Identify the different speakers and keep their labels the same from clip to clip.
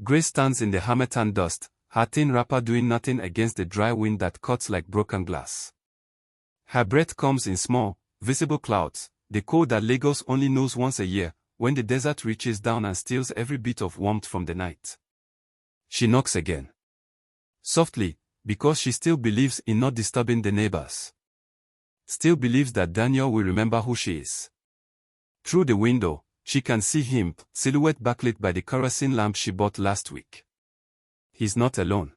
Speaker 1: Grace stands in the harmattan dust, her thin wrapper doing nothing against the dry wind that cuts like broken glass. Her breath comes in small, visible clouds, the cold that Lagos only knows once a year, when the desert reaches down and steals every bit of warmth from the night. She knocks again. Softly, because she still believes in not disturbing the neighbors. Still believes that Daniel will remember who she is. Through the window, she can see him, silhouette backlit by the kerosene lamp she bought last week. He's not alone.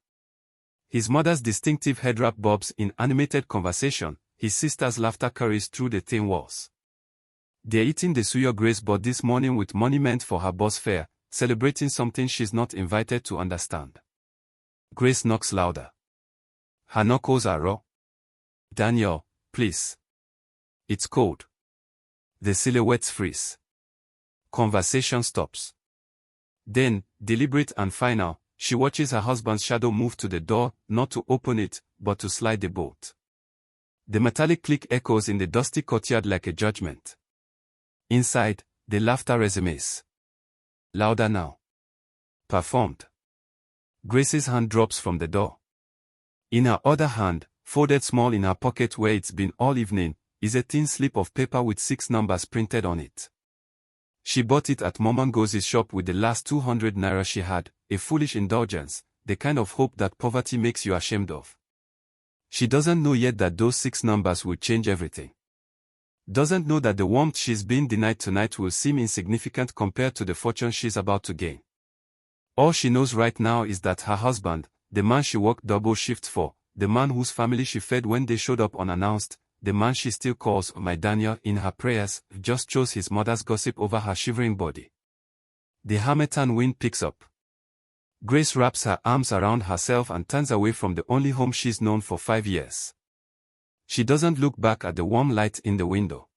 Speaker 1: His mother's distinctive headwrap bobs in animated conversation, his sister's laughter carries through the thin walls. They're eating the suyo Grace bought this morning with money meant for her bus fare, celebrating something she's not invited to understand. Grace knocks louder. Her knuckles are raw. Daniel, please. It's cold. The silhouettes freeze. Conversation stops. Then, deliberate and final, she watches her husband's shadow move to the door, not to open it, but to slide the bolt. The metallic click echoes in the dusty courtyard like a judgment. Inside, the laughter resumes. Louder now. Performed. Grace's hand drops from the door. In her other hand, folded small in her pocket where it's been all evening, is a thin slip of paper with 6 numbers printed on it. She bought it at Mama Ngozi's shop with the last 200 naira she had, a foolish indulgence, the kind of hope that poverty makes you ashamed of. She doesn't know yet that those 6 numbers will change everything. Doesn't know that the warmth she's been denied tonight will seem insignificant compared to the fortune she's about to gain. All she knows right now is that her husband, the man she worked double shifts for, the man whose family she fed when they showed up unannounced, the man she still calls my Daniel in her prayers, just chose his mother's gossip over her shivering body. The harmattan wind picks up. Grace wraps her arms around herself and turns away from the only home she's known for 5 years. She doesn't look back at the warm light in the window.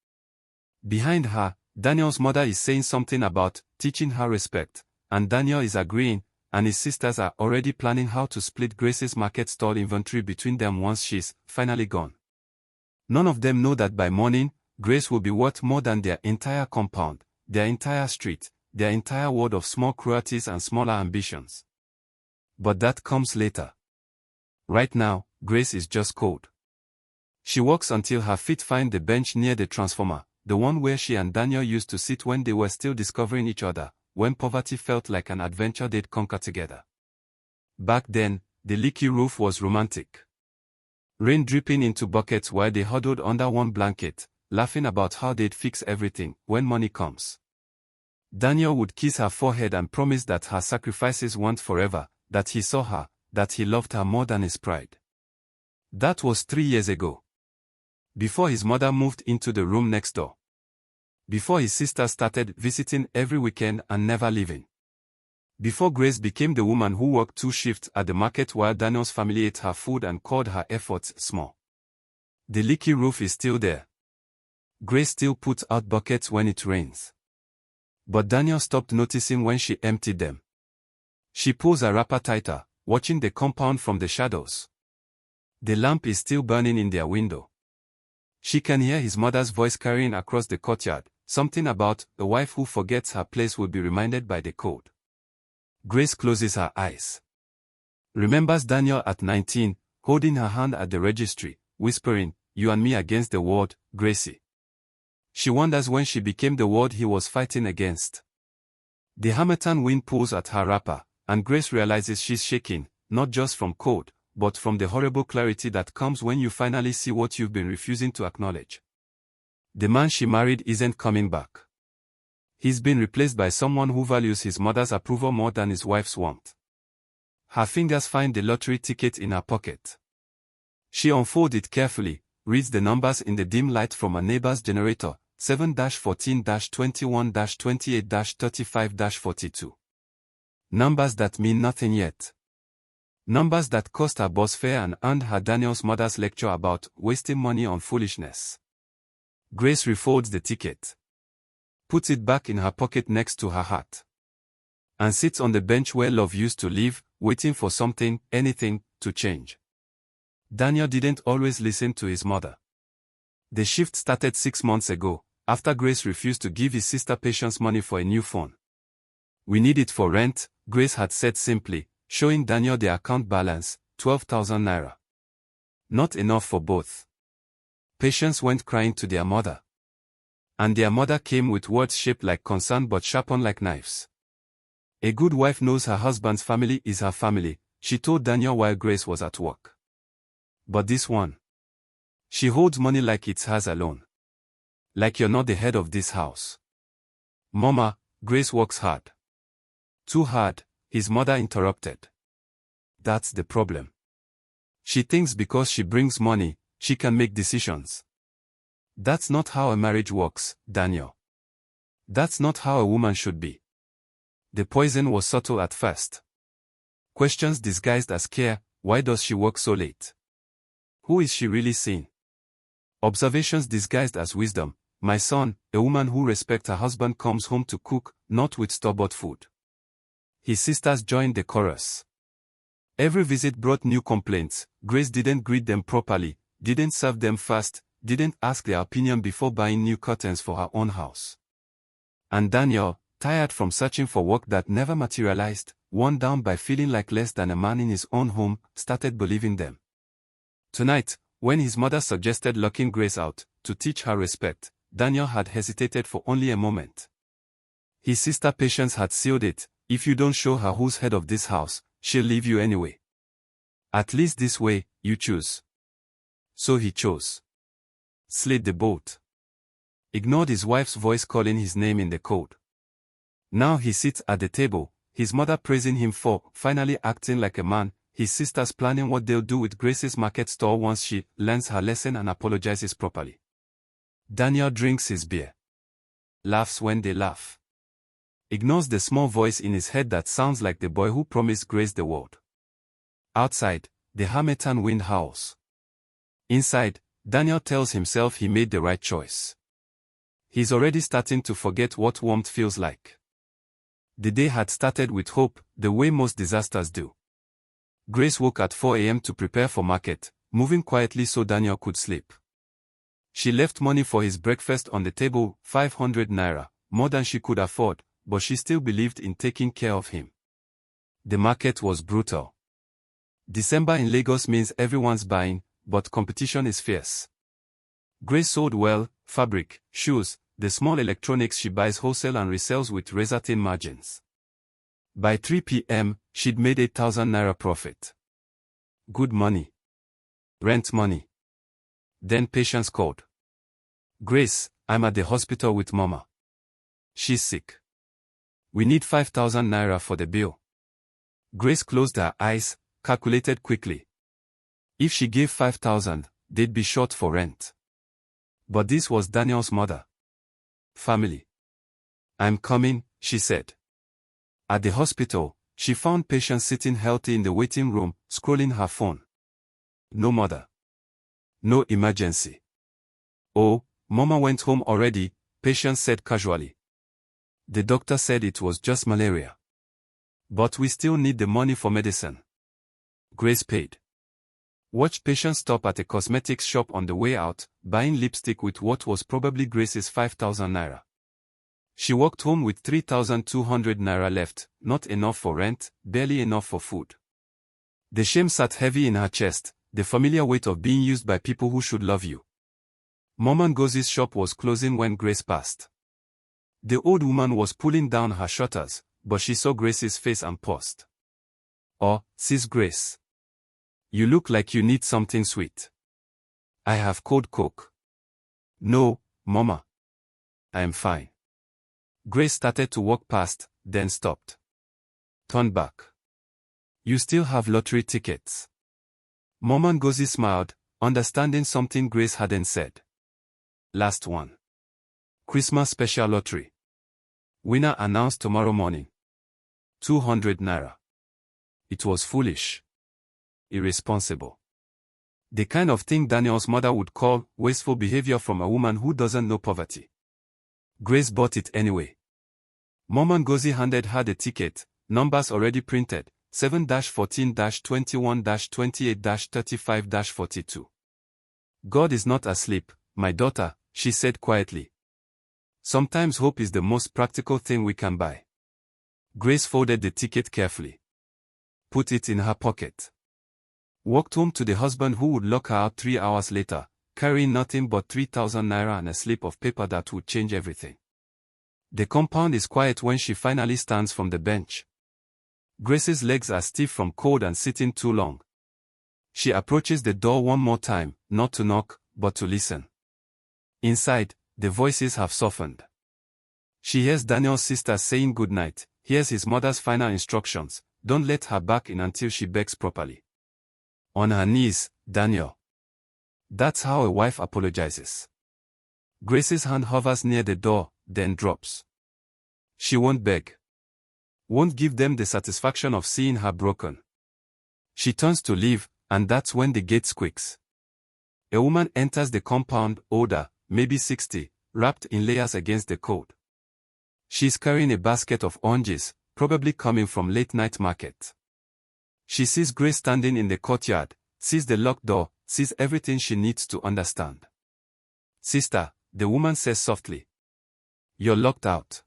Speaker 1: Behind her, Daniel's mother is saying something about teaching her respect, and Daniel is agreeing, and his sisters are already planning how to split Grace's market stall inventory between them once she's finally gone. None of them know that by morning, Grace will be worth more than their entire compound, their entire street, their entire world of small cruelties and smaller ambitions. But that comes later. Right now, Grace is just cold. She walks until her feet find the bench near the transformer, the one where she and Daniel used to sit when they were still discovering each other, when poverty felt like an adventure they'd conquer together. Back then, the leaky roof was romantic. Rain dripping into buckets while they huddled under one blanket, laughing about how they'd fix everything when money comes. Daniel would kiss her forehead and promise that her sacrifices weren't forever, that he saw her, that he loved her more than his pride. That was 3 years ago. Before his mother moved into the room next door. Before his sister started visiting every weekend and never leaving. Before Grace became the woman who worked 2 shifts at the market while Daniel's family ate her food and called her efforts small. The leaky roof is still there. Grace still puts out buckets when it rains. But Daniel stopped noticing when she emptied them. She pulls her wrapper tighter, watching the compound from the shadows. The lamp is still burning in their window. She can hear his mother's voice carrying across the courtyard, something about a wife who forgets her place will be reminded by the cold. Grace closes her eyes. Remembers Daniel at 19, holding her hand at the registry, whispering, "You and me against the world, Gracie." She wonders when she became the world he was fighting against. The harmattan wind pulls at her wrapper, and Grace realizes she's shaking, not just from cold, but from the horrible clarity that comes when you finally see what you've been refusing to acknowledge. The man she married isn't coming back. He's been replaced by someone who values his mother's approval more than his wife's warmth. Her fingers find the lottery ticket in her pocket. She unfolds it carefully, reads the numbers in the dim light from a neighbor's generator, 7-14-21-28-35-42. Numbers that mean nothing yet. Numbers that cost her bus fare and earned her Daniel's mother's lecture about wasting money on foolishness. Grace refolds the ticket. Puts it back in her pocket next to her heart. And sits on the bench where love used to live, waiting for something, anything, to change. Daniel didn't always listen to his mother. The shift started 6 months ago, after Grace refused to give his sister Patience money for a new phone. We need it for rent, Grace had said simply, showing Daniel the account balance, 12,000 naira. Not enough for both. Patients went crying to their mother. And their mother came with words shaped like concern but sharpened like knives. A good wife knows her husband's family is her family, she told Daniel while Grace was at work. But this one. She holds money like it's hers alone. Like you're not the head of this house. Mama, Grace works hard. Too hard, his mother interrupted. That's the problem. She thinks because she brings money, she can make decisions. That's not how a marriage works, Daniel. That's not how a woman should be. The poison was subtle at first. Questions disguised as care, why does she work so late? Who is she really seeing? Observations disguised as wisdom, my son, a woman who respects her husband comes home to cook, not with store-bought food. His sisters joined the chorus. Every visit brought new complaints. Grace didn't greet them properly, didn't serve them fast, didn't ask their opinion before buying new curtains for her own house. And Daniel, tired from searching for work that never materialized, worn down by feeling like less than a man in his own home, started believing them. Tonight, when his mother suggested locking Grace out, to teach her respect, Daniel had hesitated for only a moment. His sister Patience had sealed it, if you don't show her who's head of this house, she'll leave you anyway. At least this way, you choose. So he chose. Slid the boat. Ignored his wife's voice calling his name in the code. Now he sits at the table, his mother praising him for finally acting like a man, his sisters planning what they'll do with Grace's market store once she learns her lesson and apologizes properly. Daniel drinks his beer. Laughs when they laugh. Ignores the small voice in his head that sounds like the boy who promised Grace the world. Outside, the harmattan wind howls. Inside, Daniel tells himself he made the right choice. He's already starting to forget what warmth feels like. The day had started with hope, the way most disasters do. Grace woke at 4 a.m. to prepare for market, moving quietly so Daniel could sleep. She left money for his breakfast on the table, 500 naira, more than she could afford, but she still believed in taking care of him. The market was brutal. December in Lagos means everyone's buying, but competition is fierce. Grace sold well, fabric, shoes, the small electronics she buys wholesale and resells with razor-thin margins. By 3 p.m., she'd made 8,000 naira profit. Good money. Rent money. Then Patience called. Grace, I'm at the hospital with Mama. She's sick. We need 5,000 naira for the bill. Grace closed her eyes, calculated quickly. If she gave 5,000, they'd be short for rent. But this was Daniel's mother. Family. I'm coming, she said. At the hospital, she found Patience sitting healthy in the waiting room, scrolling her phone. No mother. No emergency. Oh, Mama went home already, Patience said casually. The doctor said it was just malaria. But we still need the money for medicine. Grace paid. Watched Patience stop at a cosmetics shop on the way out, buying lipstick with what was probably Grace's 5,000 naira. She walked home with 3,200 naira left, not enough for rent, barely enough for food. The shame sat heavy in her chest, the familiar weight of being used by people who should love you. Mama Ngozi's shop was closing when Grace passed. The old woman was pulling down her shutters, but she saw Grace's face and paused. Oh, Sis Grace. You look like you need something sweet. I have cold Coke. No, Mama. I am fine. Grace started to walk past, then stopped. Turned back. You still have lottery tickets. Mama Ngozi smiled, understanding something Grace hadn't said. Last one. Christmas special lottery. Winner announced tomorrow morning. 200 naira. It was foolish. Irresponsible. The kind of thing Daniel's mother would call wasteful behavior from a woman who doesn't know poverty. Grace bought it anyway. Mama Ngozi handed her the ticket, numbers already printed, 7-14-21-28-35-42. God is not asleep, my daughter, she said quietly. Sometimes hope is the most practical thing we can buy. Grace folded the ticket carefully. Put it in her pocket. Walked home to the husband who would lock her out 3 hours later, carrying nothing but 3,000 naira and a slip of paper that would change everything. The compound is quiet when she finally stands from the bench. Grace's legs are stiff from cold and sitting too long. She approaches the door one more time, not to knock, but to listen. Inside, the voices have softened. She hears Daniel's sister saying goodnight, hears his mother's final instructions, don't let her back in until she begs properly. On her knees, Daniel. That's how a wife apologizes. Grace's hand hovers near the door, then drops. She won't beg. Won't give them the satisfaction of seeing her broken. She turns to leave, and that's when the gate squeaks. A woman enters the compound, older, maybe 60, wrapped in layers against the cold. She's carrying a basket of oranges, probably coming from late-night market. She sees Grace standing in the courtyard, sees the locked door, sees everything she needs to understand. Sister, the woman says softly. You're locked out.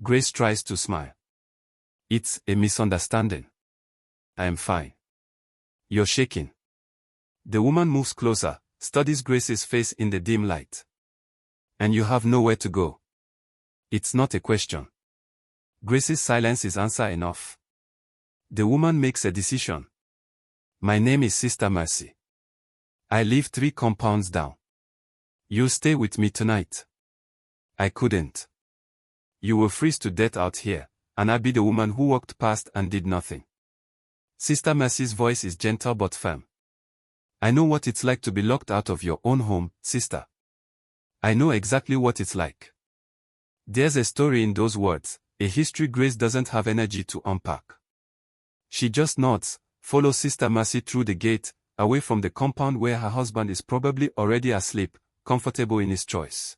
Speaker 1: Grace tries to smile. It's a misunderstanding. I am fine. You're shaking. The woman moves closer, studies Grace's face in the dim light. And you have nowhere to go. It's not a question. Grace's silence is answer enough. The woman makes a decision. My name is Sister Mercy. I live 3 compounds down. You stay with me tonight. I couldn't. You will freeze to death out here, and I'll be the woman who walked past and did nothing. Sister Mercy's voice is gentle but firm. I know what it's like to be locked out of your own home, sister. I know exactly what it's like. There's a story in those words, a history Grace doesn't have energy to unpack. She just nods, follows Sister Mercy through the gate, away from the compound where her husband is probably already asleep, comfortable in his choice.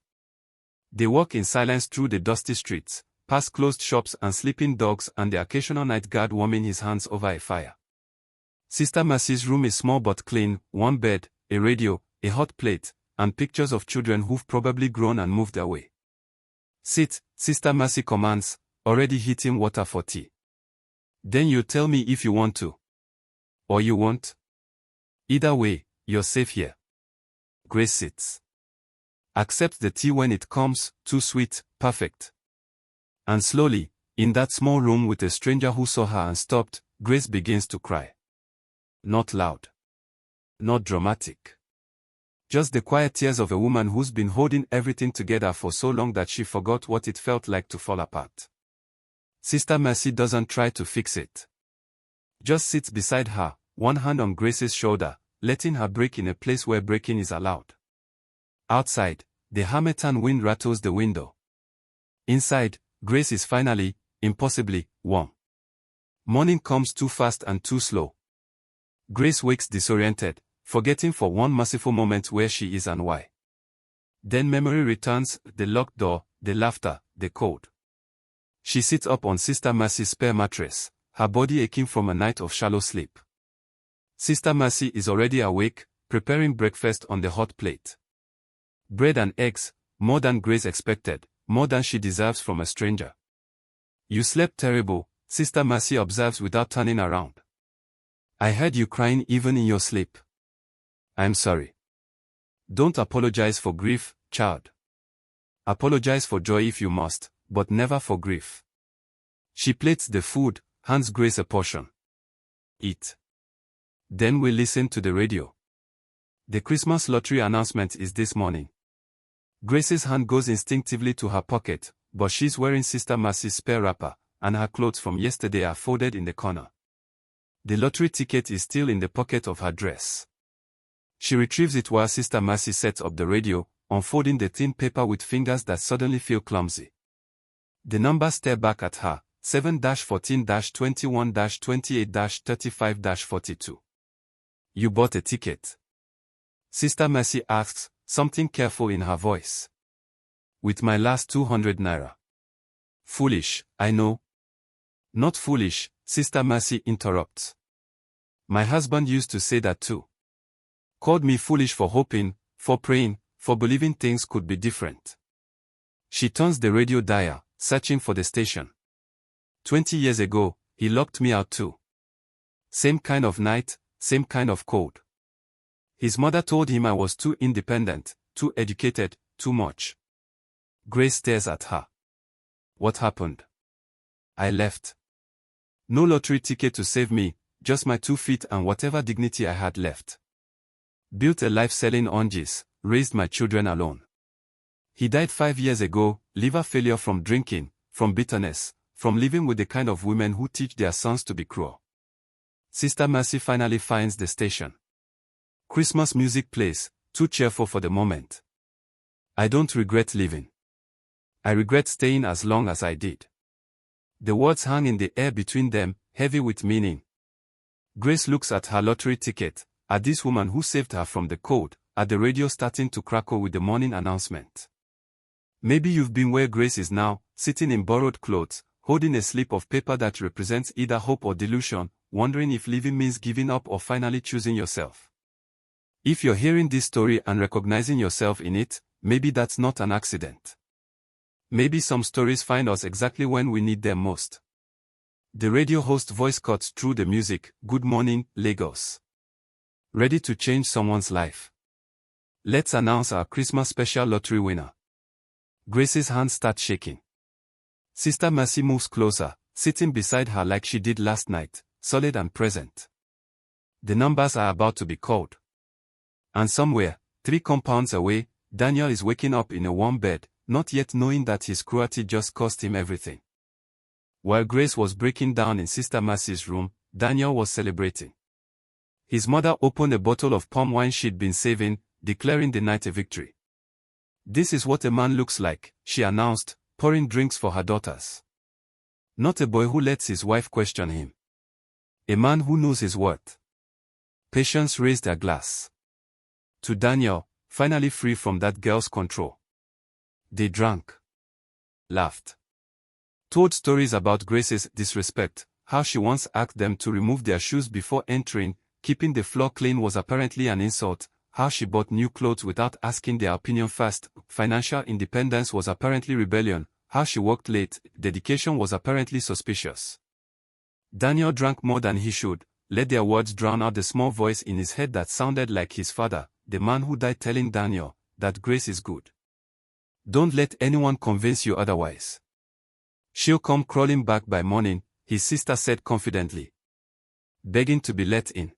Speaker 1: They walk in silence through the dusty streets, past closed shops and sleeping dogs and the occasional night guard warming his hands over a fire. Sister Mercy's room is small but clean, one bed, a radio, a hot plate, and pictures of children who've probably grown and moved away. Sit, Sister Mercy commands, already heating water for tea. Then you tell me if you want to. Or you won't. Either way, you're safe here. Grace sits. Accepts the tea when it comes, too sweet, perfect. And slowly, in that small room with a stranger who saw her and stopped, Grace begins to cry. Not loud. Not dramatic. Just the quiet tears of a woman who's been holding everything together for so long that she forgot what it felt like to fall apart. Sister Mercy doesn't try to fix it. Just sits beside her, one hand on Grace's shoulder, letting her break in a place where breaking is allowed. Outside, the harmattan wind rattles the window. Inside, Grace is finally, impossibly, warm. Morning comes too fast and too slow. Grace wakes disoriented, forgetting for one merciful moment where she is and why. Then memory returns, the locked door, the laughter, the cold. She sits up on Sister Mercy's spare mattress, her body aching from a night of shallow sleep. Sister Mercy is already awake, preparing breakfast on the hot plate. Bread and eggs, more than Grace expected, more than she deserves from a stranger. You slept terrible, Sister Mercy observes without turning around. I heard you crying even in your sleep. I'm sorry. Don't apologize for grief, child. Apologize for joy if you must, but never for grief. She plates the food, hands Grace a portion. Eat. Then we listen to the radio. The Christmas lottery announcement is this morning. Grace's hand goes instinctively to her pocket, but she's wearing Sister Mercy's spare wrapper, and her clothes from yesterday are folded in the corner. The lottery ticket is still in the pocket of her dress. She retrieves it while Sister Mercy sets up the radio, unfolding the thin paper with fingers that suddenly feel clumsy. The numbers stare back at her, 7-14-21-28-35-42. You bought a ticket. Sister Mercy asks, something careful in her voice. With my last 200 naira. Foolish, I know. Not foolish, Sister Mercy interrupts. My husband used to say that too. Called me foolish for hoping, for praying, for believing things could be different. She turns the radio dial, searching for the station. 20 years ago, he locked me out too. Same kind of night, same kind of cold. His mother told him I was too independent, too educated, too much. Grace stares at her. What happened? I left. No lottery ticket to save me, just my 2 feet and whatever dignity I had left. Built a life selling oranges, raised my children alone. He died 5 years ago, liver failure from drinking, from bitterness, from living with the kind of women who teach their sons to be cruel. Sister Mercy finally finds the station. Christmas music plays, too cheerful for the moment. I don't regret leaving. I regret staying as long as I did. The words hang in the air between them, heavy with meaning. Grace looks at her lottery ticket, at this woman who saved her from the cold, at the radio starting to crackle with the morning announcement. Maybe you've been where Grace is now, sitting in borrowed clothes, holding a slip of paper that represents either hope or delusion, wondering if living means giving up or finally choosing yourself. If you're hearing this story and recognizing yourself in it, maybe that's not an accident. Maybe some stories find us exactly when we need them most. The radio host voice cuts through the music. Good morning, Lagos. Ready to change someone's life? Let's announce our Christmas special lottery winner. Grace's hands start shaking. Sister Mercy moves closer, sitting beside her like she did last night, solid and present. The numbers are about to be called. And somewhere, 3 compounds away, Daniel is waking up in a warm bed, not yet knowing that his cruelty just cost him everything. While Grace was breaking down in Sister Mercy's room, Daniel was celebrating. His mother opened a bottle of palm wine she'd been saving, declaring the night a victory. This is what a man looks like, she announced, pouring drinks for her daughters. Not a boy who lets his wife question him. A man who knows his worth. Patience raised a glass. To Daniel, finally free from that girl's control. They drank. Laughed. Told stories about Grace's disrespect, how she once asked them to remove their shoes before entering, keeping the floor clean was apparently an insult, how she bought new clothes without asking their opinion first, financial independence was apparently rebellion, how she worked late, dedication was apparently suspicious. Daniel drank more than he should, let their words drown out the small voice in his head that sounded like his father, the man who died telling Daniel that Grace is good. Don't let anyone convince you otherwise. She'll come crawling back by morning, his sister said confidently. Begging to be let in.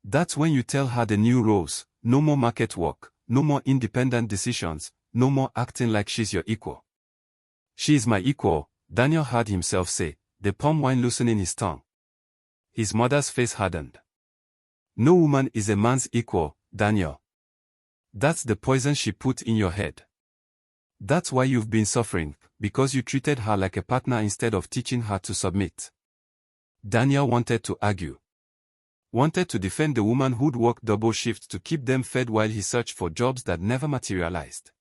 Speaker 1: That's when you tell her the new rules, no more market work, no more independent decisions, no more acting like she's your equal. She is my equal, Daniel heard himself say, the palm wine loosening his tongue. His mother's face hardened. No woman is a man's equal, Daniel. That's the poison she put in your head. That's why you've been suffering, because you treated her like a partner instead of teaching her to submit. Daniel wanted to argue. Wanted to defend the woman who'd worked double shifts to keep them fed while he searched for jobs that never materialized.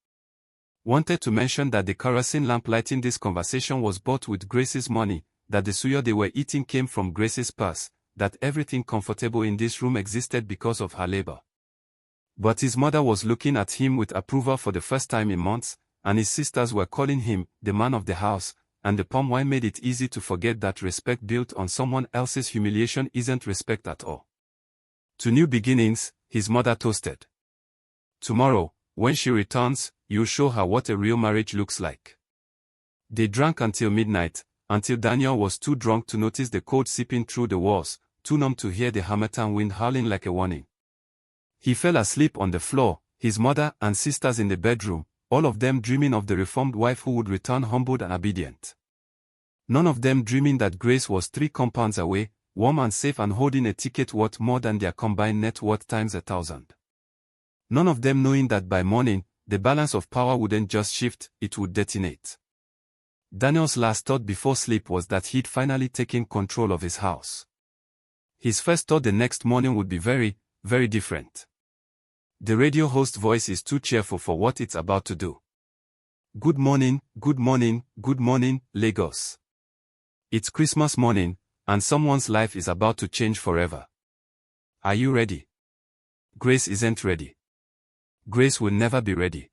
Speaker 1: Wanted to mention that the kerosene lamp lighting this conversation was bought with Grace's money, that the suya they were eating came from Grace's purse, that everything comfortable in this room existed because of her labor. But his mother was looking at him with approval for the first time in months, and his sisters were calling him the man of the house, and the palm wine made it easy to forget that respect built on someone else's humiliation isn't respect at all. To new beginnings, his mother toasted. Tomorrow, when she returns, you'll show her what a real marriage looks like. They drank until midnight, until Daniel was too drunk to notice the cold seeping through the walls, too numb to hear the harmattan wind howling like a warning. He fell asleep on the floor, his mother and sisters in the bedroom, all of them dreaming of the reformed wife who would return humbled and obedient. None of them dreaming that Grace was 3 compounds away, warm and safe and holding a ticket worth more than their combined net worth times 1,000. None of them knowing that by morning, the balance of power wouldn't just shift, it would detonate. Daniel's last thought before sleep was that he'd finally taken control of his house. His first thought the next morning would be very, very different. The radio host voice is too cheerful for what it's about to do. Good morning, good morning, good morning, Lagos. It's Christmas morning, and someone's life is about to change forever. Are you ready? Grace isn't ready. Grace will never be ready.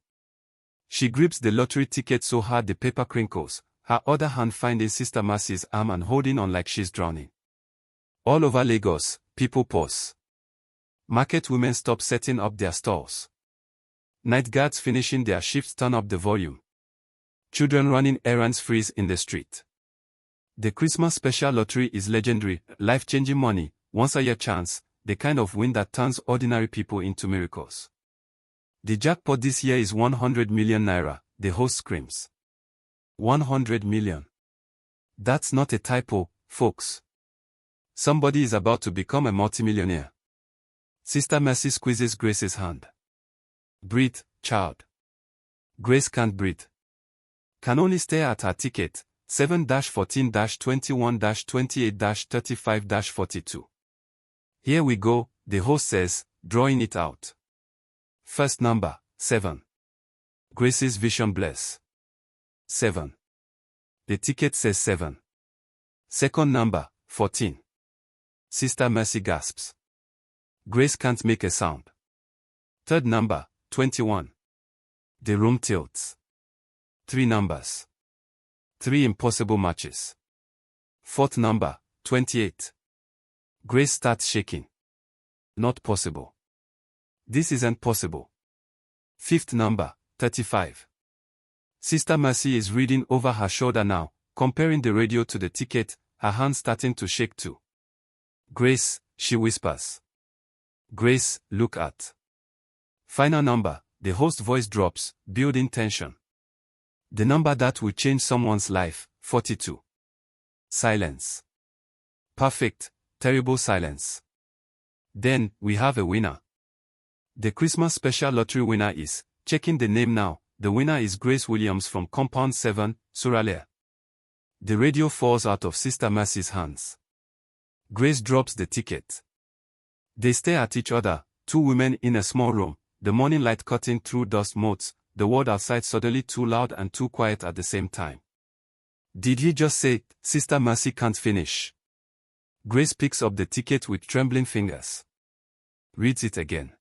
Speaker 1: She grips the lottery ticket so hard the paper crinkles, her other hand finding Sister Mercy's arm and holding on like she's drowning. All over Lagos, people pause. Market women stop setting up their stalls. Night guards finishing their shifts turn up the volume. Children running errands freeze in the street. The Christmas special lottery is legendary, life-changing money, once-a-year chance, the kind of win that turns ordinary people into miracles. The jackpot this year is 100 million naira, the host screams. 100 million. That's not a typo, folks. Somebody is about to become a multimillionaire. Sister Mercy squeezes Grace's hand. Breathe, child. Grace can't breathe. Can only stare at her ticket, 7-14-21-28-35-42. Here we go, the host says, drawing it out. First number, 7. Grace's vision blurs. 7. The ticket says 7. Second number, 14. Sister Mercy gasps. Grace can't make a sound. Third number, 21. The room tilts. 3 numbers. 3 impossible matches. Fourth number, 28. Grace starts shaking. Not possible. This isn't possible. Fifth number, 35. Sister Mercy is reading over her shoulder now, comparing the radio to the ticket, her hand starting to shake too. Grace, she whispers. Grace, look at. Final number, the host voice drops, building tension. The number that will change someone's life, 42. Silence. Perfect, terrible silence. Then, we have a winner. The Christmas special lottery winner is, checking the name now, the winner is Grace Williams from Compound 7, Suralere. The radio falls out of Sister Mercy's hands. Grace drops the ticket. They stare at each other, 2 women in a small room, the morning light cutting through dust motes, the world outside suddenly too loud and too quiet at the same time. Did he just say, Sister Mercy can't finish? Grace picks up the ticket with trembling fingers. Reads it again.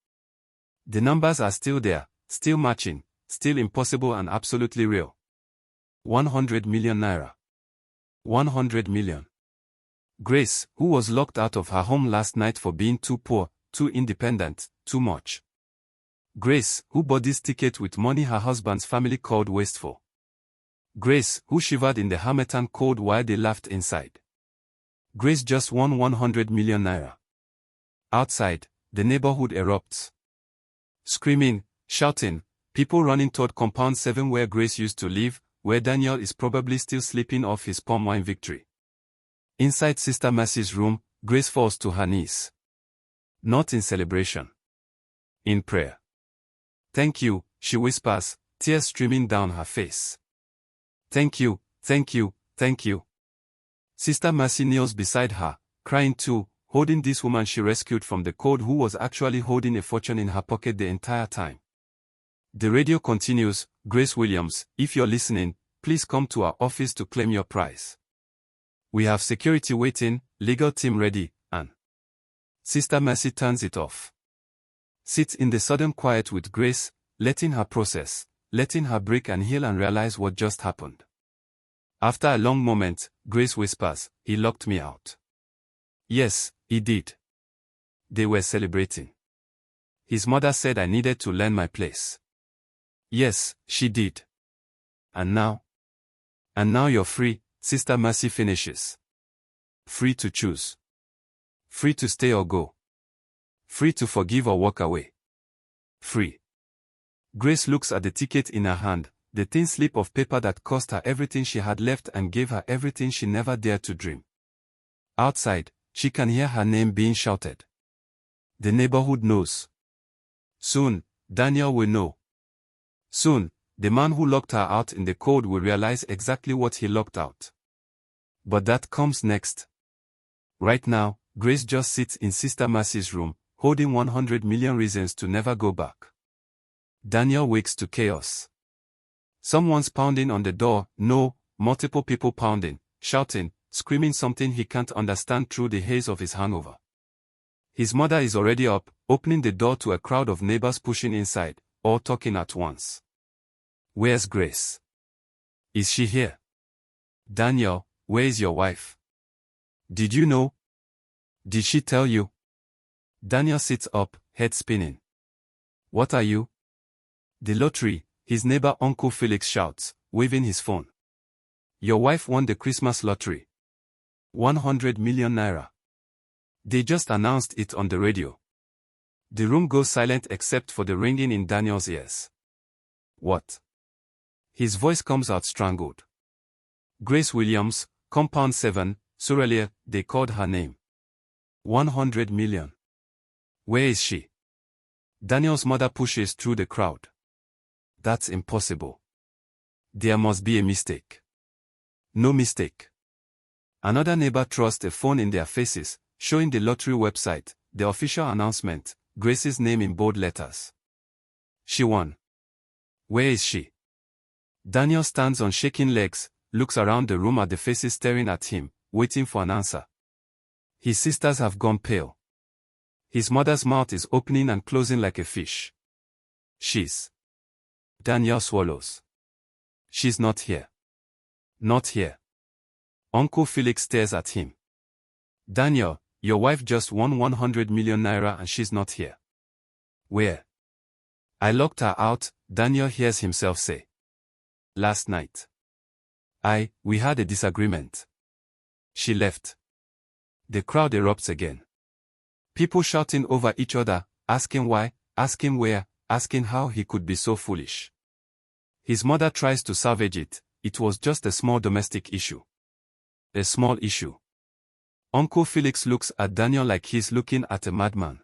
Speaker 1: The numbers are still there, still matching, still impossible and absolutely real. 100 million naira. 100 million. Grace, who was locked out of her home last night for being too poor, too independent, too much. Grace, who bought this ticket with money her husband's family called wasteful. Grace, who shivered in the Harmattan cold while they laughed inside. Grace just won 100 million naira. Outside, the neighborhood erupts. Screaming, shouting, people running toward Compound 7 where Grace used to live, where Daniel is probably still sleeping off his palm wine victory. Inside Sister Mercy's room, Grace falls to her knees. Not in celebration. In prayer. Thank you, she whispers, tears streaming down her face. Thank you, thank you, thank you. Sister Mercy kneels beside her, crying too, holding this woman she rescued from the cold who was actually holding a fortune in her pocket the entire time. The radio continues, Grace Williams, if you're listening, please come to our office to claim your prize. We have security waiting, legal team ready, and Sister Mercy turns it off. Sits in the sudden quiet with Grace, letting her process, letting her break and heal and realize what just happened. After a long moment, Grace whispers, he locked me out. Yes, he did. They were celebrating. His mother said I needed to learn my place. Yes, she did. And now? And now you're free, Sister Mercy finishes. Free to choose. Free to stay or go. Free to forgive or walk away. Free. Grace looks at the ticket in her hand, the thin slip of paper that cost her everything she had left and gave her everything she never dared to dream. Outside, she can hear her name being shouted. The neighborhood knows. Soon, Daniel will know. Soon, the man who locked her out in the cold will realize exactly what he locked out. But that comes next. Right now, Grace just sits in Sister Mercy's room, holding 100 million reasons to never go back. Daniel wakes to chaos. Someone's pounding on the door, no, multiple people pounding, shouting, screaming something he can't understand through the haze of his hangover. His mother is already up, opening the door to a crowd of neighbors pushing inside, all talking at once. Where's Grace? Is she here? Daniel, where is your wife? Did you know? Did she tell you? Daniel sits up, head spinning. What are you? The lottery, his neighbor Uncle Felix shouts, waving his phone. Your wife won the Christmas lottery. 100 million naira. They just announced it on the radio. The room goes silent except for the ringing in Daniel's ears. What? His voice comes out strangled. Grace Williams, Compound 7, Surrelia, they called her name. 100 million. Where is she? Daniel's mother pushes through the crowd. That's impossible. There must be a mistake. No mistake. Another neighbor thrust a phone in their faces, showing the lottery website, the official announcement, Grace's name in bold letters. She won. Where is she? Daniel stands on shaking legs, looks around the room at the faces staring at him, waiting for an answer. His sisters have gone pale. His mother's mouth is opening and closing like a fish. She's. Daniel swallows. She's not here. Not here. Uncle Felix stares at him. Daniel, your wife just won 100 million naira and she's not here. Where? I locked her out, Daniel hears himself say. Last night. We had a disagreement. She left. The crowd erupts again. People shouting over each other, asking why, asking where, asking how he could be so foolish. His mother tries to salvage it. It was just a small domestic issue. A small issue. Uncle Felix looks at Daniel like he's looking at a madman.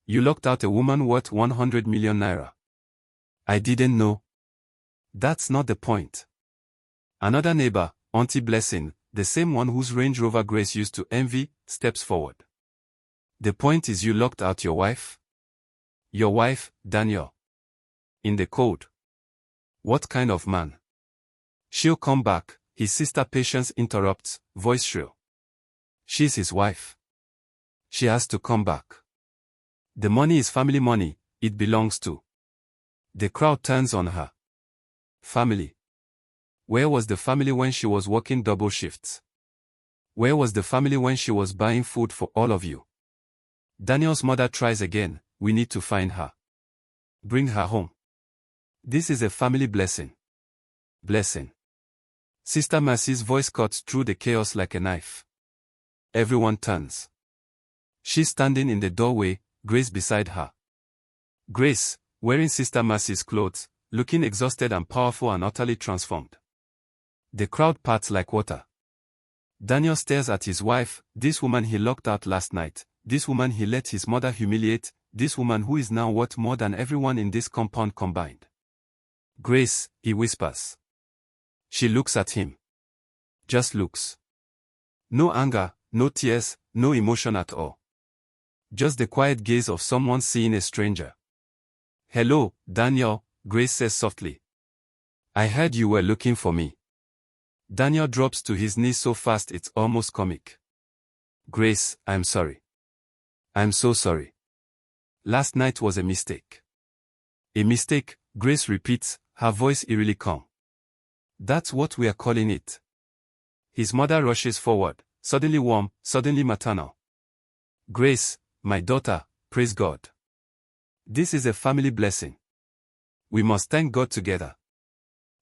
Speaker 1: You locked out a woman worth 100 million naira. I didn't know. That's not the point. Another neighbor, Auntie Blessing, the same one whose Range Rover Grace used to envy, steps forward. The point is you locked out your wife? Your wife, Daniel. In the cold. What kind of man? She'll come back, his sister Patience interrupts, voice shrill. She's his wife. She has to come back. The money is family money, it belongs to. The crowd turns on her. Family. Where was the family when she was working double shifts? Where was the family when she was buying food for all of you? Daniel's mother tries again, we need to find her. Bring her home. This is a family blessing. Blessing. Sister Mercy's voice cuts through the chaos like a knife. Everyone turns. She's standing in the doorway, Grace beside her. Grace, wearing Sister Mercy's clothes, looking exhausted and powerful and utterly transformed. The crowd parts like water. Daniel stares at his wife, this woman he locked out last night, this woman he let his mother humiliate, this woman who is now worth more than everyone in this compound combined. Grace, he whispers. She looks at him. Just looks. No anger, no tears, no emotion at all. Just the quiet gaze of someone seeing a stranger. Hello, Daniel, Grace says softly. I heard you were looking for me. Daniel drops to his knees so fast it's almost comic. Grace, I'm sorry. I'm so sorry. Last night was a mistake. A mistake, Grace repeats, her voice eerily calm. That's what we are calling it. His mother rushes forward, suddenly warm, suddenly maternal. Grace, my daughter, praise God. This is a family blessing. We must thank God together.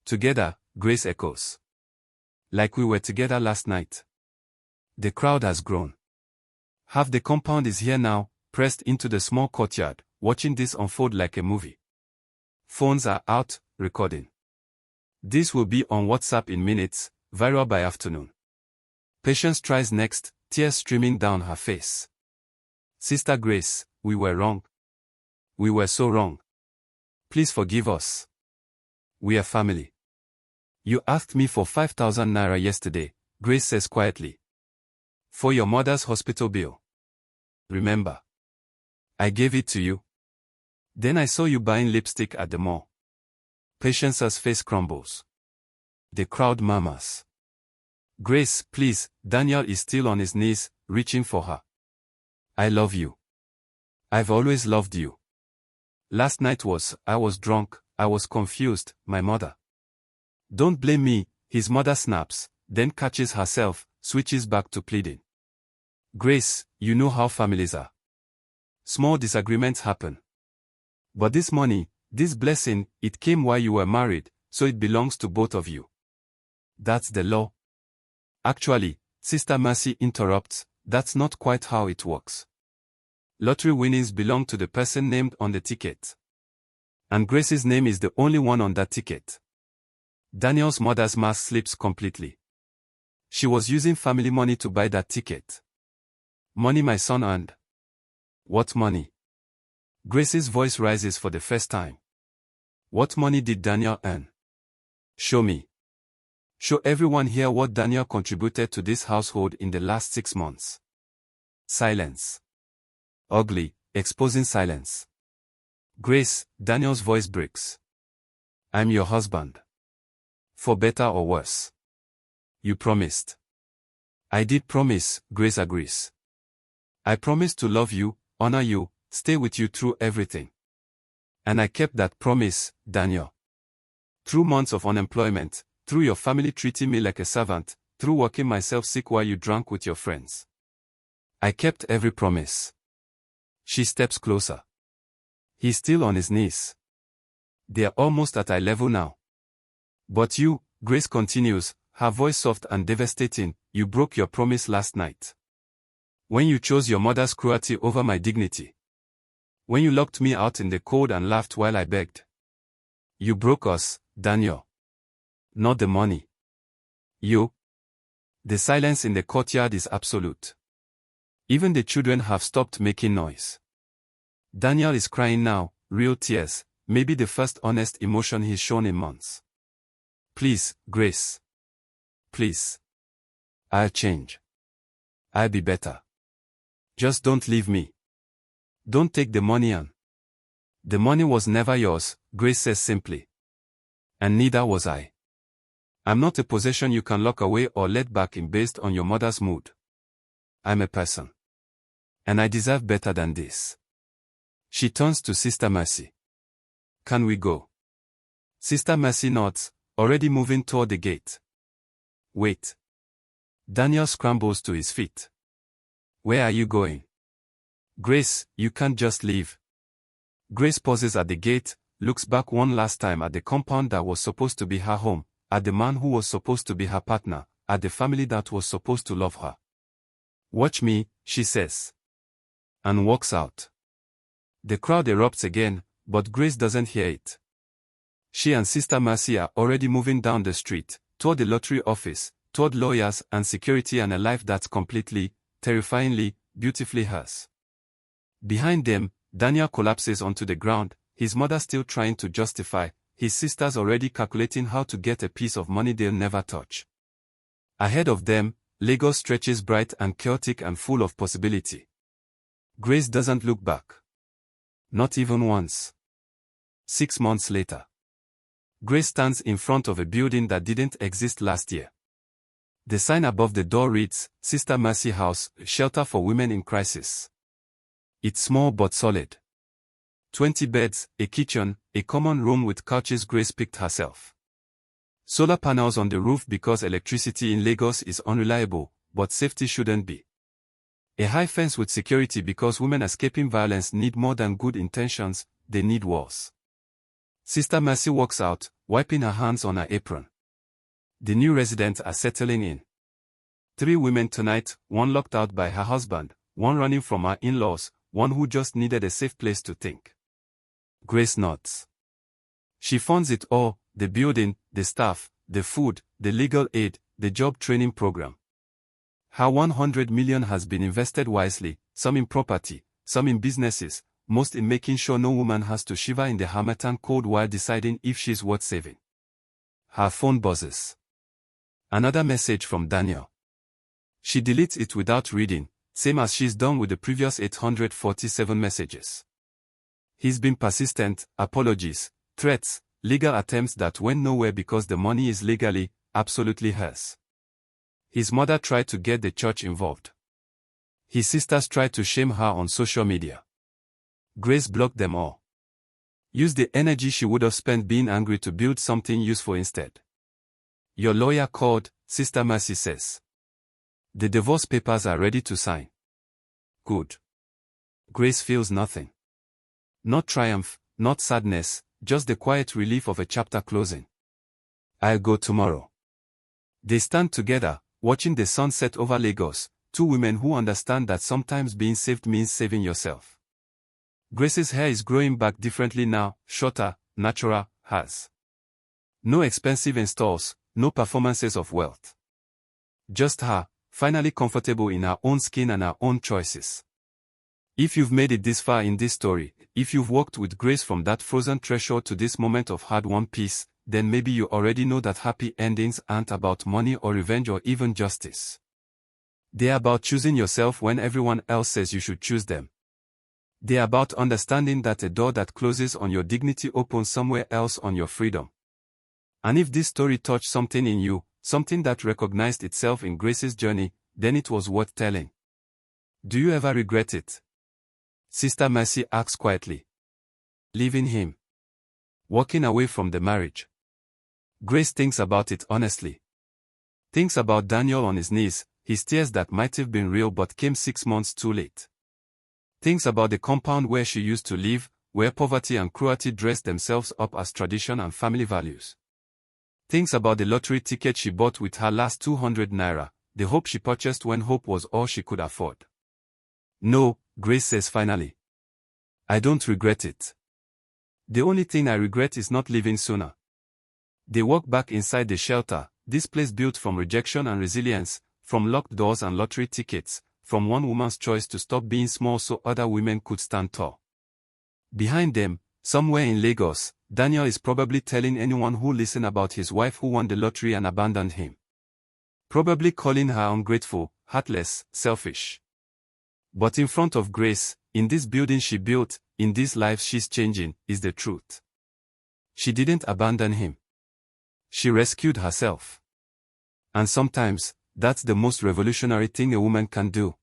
Speaker 1: Together, Grace echoes. Like we were together last night. The crowd has grown. Half the compound is here now, pressed into the small courtyard, watching this unfold like a movie. Phones are out, recording. This will be on WhatsApp in minutes, viral by afternoon. Patience tries next, tears streaming down her face. Sister Grace, we were wrong. We were so wrong. Please forgive us. We are family. You asked me for 5,000 naira yesterday, Grace says quietly. For your mother's hospital bill. Remember? I gave it to you. Then I saw you buying lipstick at the mall. Patience's face crumbles. The crowd murmurs. Grace, please, Daniel is still on his knees, reaching for her. I love you. I've always loved you. Last night I was drunk, I was confused, my mother. Don't blame me, his mother snaps, then catches herself, switches back to pleading. Grace, you know how families are. Small disagreements happen. But this money, this blessing, it came while you were married, so it belongs to both of you. That's the law. Actually, Sister Mercy interrupts, that's not quite how it works. Lottery winnings belong to the person named on the ticket. And Grace's name is the only one on that ticket. Daniel's mother's mask slips completely. She was using family money to buy that ticket. Money my son earned. What money? Grace's voice rises for the first time. What money did Daniel earn? Show me. Show everyone here what Daniel contributed to this household in the last 6 months. Silence. Ugly, exposing silence. Grace, Daniel's voice breaks. I'm your husband. For better or worse. You promised. I did promise, Grace agrees. I promised to love you, honor you, stay with you through everything. And I kept that promise, Daniel. Through months of unemployment, through your family treating me like a servant, through working myself sick while you drank with your friends. I kept every promise. She steps closer. He's still on his knees. They're almost at eye level now. But you, Grace continues, her voice soft and devastating, you broke your promise last night. When you chose your mother's cruelty over my dignity. When you locked me out in the cold and laughed while I begged. You broke us, Daniel. Not the money. You. The silence in the courtyard is absolute. Even the children have stopped making noise. Daniel is crying now, real tears, maybe the first honest emotion he's shown in months. Please, Grace. Please. I'll change. I'll be better. Just don't leave me. Don't take the money on. The money was never yours, Grace says simply. And neither was I. I'm not a possession you can lock away or let back in based on your mother's mood. I'm a person. And I deserve better than this. She turns to Sister Mercy. Can we go? Sister Mercy nods, already moving toward the gate. Wait. Daniel scrambles to his feet. Where are you going? Grace, you can't just leave. Grace pauses at the gate, looks back one last time at the compound that was supposed to be her home, at the man who was supposed to be her partner, at the family that was supposed to love her. Watch me, she says. And walks out. The crowd erupts again, but Grace doesn't hear it. She and Sister Mercy are already moving down the street, toward the lottery office, toward lawyers and security and a life that's completely, terrifyingly, beautifully hers. Behind them, Daniel collapses onto the ground, his mother still trying to justify, his sisters already calculating how to get a piece of money they'll never touch. Ahead of them, Lagos stretches bright and chaotic and full of possibility. Grace doesn't look back. Not even once. 6 months later. Grace stands in front of a building that didn't exist last year. The sign above the door reads, Sister Mercy House, Shelter for Women in Crisis. It's small but solid. 20 beds, a kitchen, a common room with couches Grace picked herself. Solar panels on the roof because electricity in Lagos is unreliable, but safety shouldn't be. A high fence with security because women escaping violence need more than good intentions, they need walls. Sister Mercy walks out, wiping her hands on her apron. The new residents are settling in. 3 women tonight, one locked out by her husband, one running from her in-laws, one who just needed a safe place to think. Grace nods. She funds it all, the building, the staff, the food, the legal aid, the job training program. Her 100 million has been invested wisely, some in property, some in businesses, most in making sure no woman has to shiver in the Harmattan cold while deciding if she's worth saving. Her phone buzzes. Another message from Daniel. She deletes it without reading, same as she's done with the previous 847 messages. He's been persistent, apologies, threats, legal attempts that went nowhere because the money is legally, absolutely hers. His mother tried to get the church involved. His sisters tried to shame her on social media. Grace blocked them all. Used the energy she would have spent being angry to build something useful instead. Your lawyer called, Sister Mercy says. The divorce papers are ready to sign. Good. Grace feels nothing. Not triumph, not sadness, just the quiet relief of a chapter closing. I'll go tomorrow. They stand together, watching the sun set over Lagos, two women who understand that sometimes being saved means saving yourself. Grace's hair is growing back differently now, shorter, natural, hers. No expensive installs, no performances of wealth. Just her, finally comfortable in her own skin and her own choices. If you've made it this far in this story, if you've walked with Grace from that frozen threshold to this moment of hard-won peace, then maybe you already know that happy endings aren't about money or revenge or even justice. They're about choosing yourself when everyone else says you should choose them. They're about understanding that a door that closes on your dignity opens somewhere else on your freedom. And if this story touched something in you, something that recognized itself in Grace's journey, then it was worth telling. Do you ever regret it? Sister Mercy asks quietly. Leaving him. Walking away from the marriage. Grace thinks about it honestly. Thinks about Daniel on his knees, his tears that might have been real but came 6 months too late. Thinks about the compound where she used to live, where poverty and cruelty dressed themselves up as tradition and family values. Thinks about the lottery ticket she bought with her last 200 naira, the hope she purchased when hope was all she could afford. No, Grace says finally. I don't regret it. The only thing I regret is not leaving sooner. They walk back inside the shelter, this place built from rejection and resilience, from locked doors and lottery tickets, from one woman's choice to stop being small so other women could stand tall. Behind them, somewhere in Lagos, Daniel is probably telling anyone who listens about his wife who won the lottery and abandoned him. Probably calling her ungrateful, heartless, selfish. But in front of Grace, in this building she built, in this life she's changing, is the truth. She didn't abandon him. She rescued herself. And sometimes, that's the most revolutionary thing a woman can do.